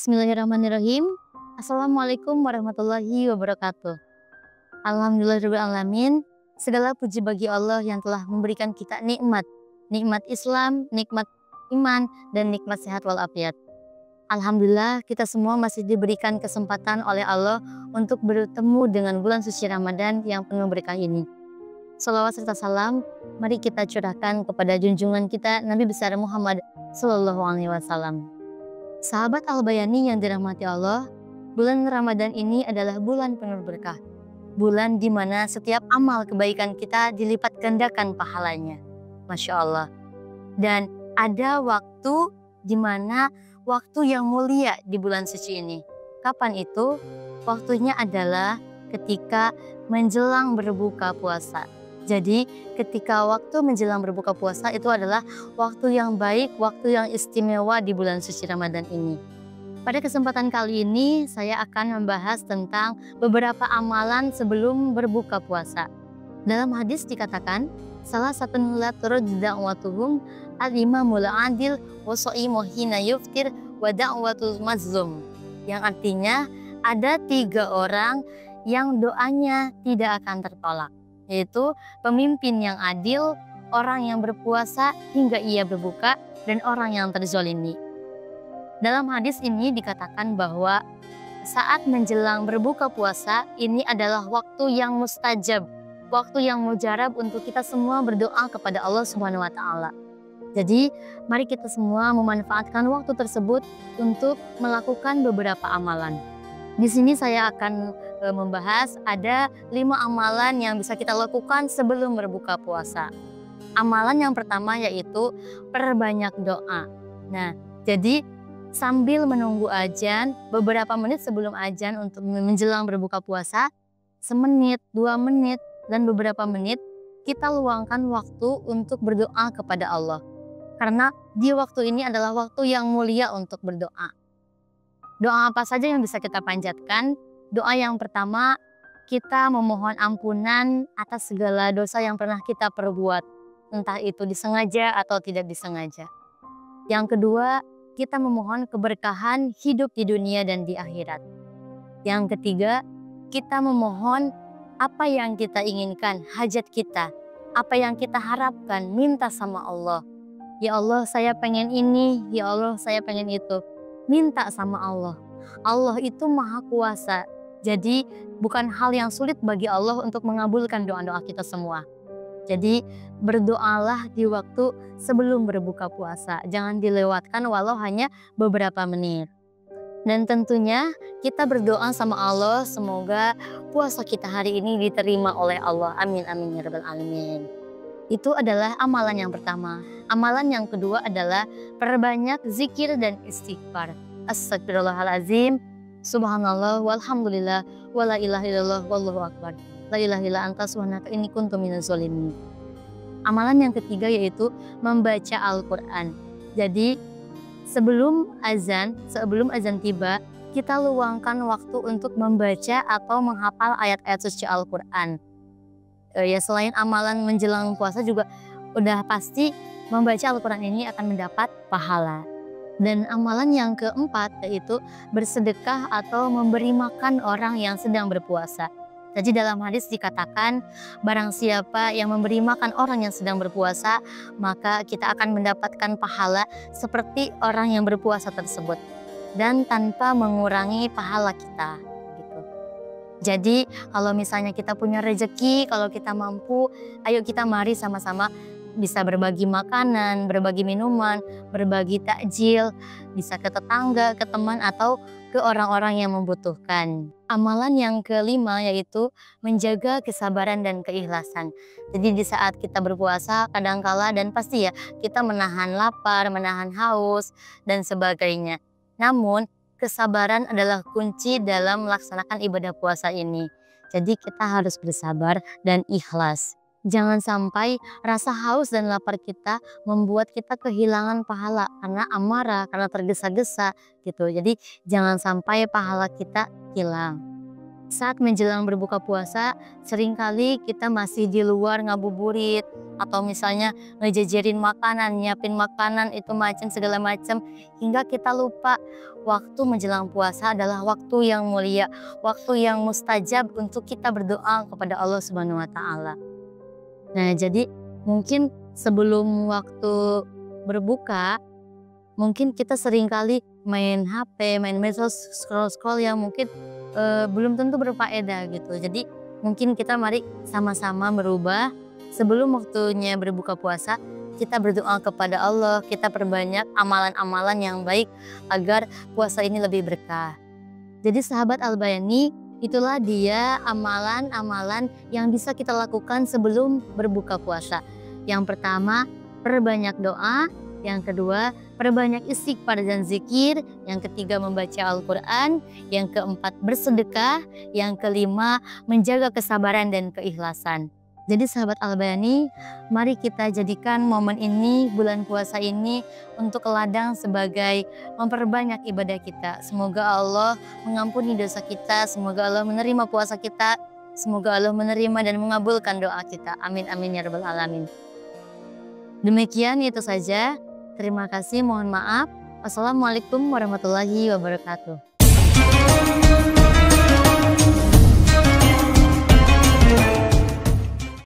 Bismillahirrahmanirrahim. Assalamualaikum warahmatullahi wabarakatuh. Alhamdulillahirrahmanirrahim. Segala puji bagi Allah yang telah memberikan kita nikmat. Nikmat Islam, nikmat iman, dan nikmat sehat walafiat. Alhamdulillah kita semua masih diberikan kesempatan oleh Allah untuk bertemu dengan bulan suci Ramadan yang penuh berkah ini. Salawat serta salam mari kita curahkan kepada junjungan kita Nabi besar Muhammad Sallallahu Alaihi Wasallam. Sahabat Al-Bayani yang dirahmati Allah, bulan Ramadan ini adalah bulan penuh berkah. Bulan di mana setiap amal kebaikan kita dilipat gandakan pahalanya. Masya Allah. Dan ada waktu di mana waktu yang mulia di bulan suci ini. Kapan itu? Waktunya adalah ketika menjelang berbuka puasa. Jadi ketika waktu menjelang berbuka puasa itu adalah waktu yang baik, waktu yang istimewa di bulan suci Ramadan ini. Pada kesempatan kali ini saya akan membahas tentang beberapa amalan sebelum berbuka puasa. Dalam hadis dikatakan, salah satu nulat da'watuhum al-imamul adil wa sha'imu hina yuftir wa da'watul mazlum. Yang artinya ada 3 orang yang doanya tidak akan tertolak. Yaitu pemimpin yang adil, orang yang berpuasa hingga ia berbuka, dan orang yang terzolimi. Dalam hadis ini dikatakan bahwa saat menjelang berbuka puasa ini adalah waktu yang mustajab, waktu yang mujarab untuk kita semua berdoa kepada Allah Subhanahu wa Ta'ala. Jadi mari kita semua memanfaatkan waktu tersebut untuk melakukan beberapa amalan. Di sini saya akan membahas ada 5 amalan yang bisa kita lakukan sebelum berbuka puasa. Amalan yang pertama yaitu perbanyak doa. Nah, jadi sambil menunggu azan, beberapa menit sebelum azan untuk menjelang berbuka puasa, semenit, 2 menit, dan beberapa menit kita luangkan waktu untuk berdoa kepada Allah. Karena di waktu ini adalah waktu yang mulia untuk berdoa. Doa apa saja yang bisa kita panjatkan? Doa yang pertama, kita memohon ampunan atas segala dosa yang pernah kita perbuat. Entah itu disengaja atau tidak disengaja. Yang kedua, kita memohon keberkahan hidup di dunia dan di akhirat. Yang ketiga, kita memohon apa yang kita inginkan, hajat kita. Apa yang kita harapkan, minta sama Allah. Ya Allah, saya pengen ini. Ya Allah, saya pengen itu. Minta sama Allah. Allah itu maha kuasa. Jadi bukan hal yang sulit bagi Allah untuk mengabulkan doa-doa kita semua. Jadi berdoalah di waktu sebelum berbuka puasa. Jangan dilewatkan walau hanya beberapa menit. Dan tentunya kita berdoa sama Allah semoga puasa kita hari ini diterima oleh Allah. Amin amin ya rabbal alamin. Itu adalah amalan yang pertama. Amalan yang kedua adalah perbanyak zikir dan istighfar. Astagfirullahaladzim, subhanallah, walhamdulillah, wala ilaha illallah, wallahu akbar. La ilaha illa anta subhanaka inni kuntu minaz zalimin. Amalan yang ketiga yaitu membaca Al-Quran. Jadi sebelum azan tiba, kita luangkan waktu untuk membaca atau menghafal ayat-ayat suci Al-Quran. Ya selain amalan menjelang puasa juga udah pasti membaca Al-Quran ini akan mendapat pahala. Dan amalan yang keempat yaitu bersedekah atau memberi makan orang yang sedang berpuasa. Jadi dalam hadis dikatakan barang siapa yang memberi makan orang yang sedang berpuasa maka kita akan mendapatkan pahala seperti orang yang berpuasa tersebut dan tanpa mengurangi pahala kita. Jadi kalau misalnya kita punya rezeki, kalau kita mampu, ayo kita mari sama-sama bisa berbagi makanan, berbagi minuman, berbagi takjil, bisa ke tetangga, ke teman, atau ke orang-orang yang membutuhkan. Amalan yang kelima yaitu menjaga kesabaran dan keikhlasan. Jadi di saat kita berpuasa kadangkala dan pasti ya kita menahan lapar, menahan haus, dan sebagainya. Namun kesabaran adalah kunci dalam melaksanakan ibadah puasa ini. Jadi kita harus bersabar dan ikhlas. Jangan sampai rasa haus dan lapar kita membuat kita kehilangan pahala karena amarah, karena tergesa-gesa gitu. Jadi jangan sampai pahala kita hilang. Saat menjelang berbuka puasa, seringkali kita masih di luar ngabuburit atau misalnya ngejejerin makanan, nyiapin makanan itu macam segala macam hingga kita lupa waktu menjelang puasa adalah waktu yang mulia, waktu yang mustajab untuk kita berdoa kepada Allah Subhanahu wa taala. Nah, jadi mungkin sebelum waktu berbuka, mungkin kita seringkali main HP, main medsos, scroll-scroll yang mungkin belum tentu berfaedah gitu. Jadi mungkin kita mari sama-sama merubah sebelum waktunya berbuka puasa, kita berdoa kepada Allah, kita perbanyak amalan-amalan yang baik agar puasa ini lebih berkah. Jadi sahabat Al-Bayani, itulah dia amalan-amalan yang bisa kita lakukan sebelum berbuka puasa. Yang pertama, perbanyak doa. Yang kedua, perbanyak istighfar dan zikir. Yang ketiga, membaca Al-Quran. Yang keempat, bersedekah. Yang kelima, menjaga kesabaran dan keikhlasan. Jadi sahabat Al-Bayani, mari kita jadikan momen ini, bulan puasa ini untuk ladang sebagai memperbanyak ibadah kita. Semoga Allah mengampuni dosa kita, semoga Allah menerima puasa kita, semoga Allah menerima dan mengabulkan doa kita. Amin amin ya rabbal alamin. Demikian itu saja. Terima kasih, mohon maaf. Wassalamualaikum warahmatullahi wabarakatuh.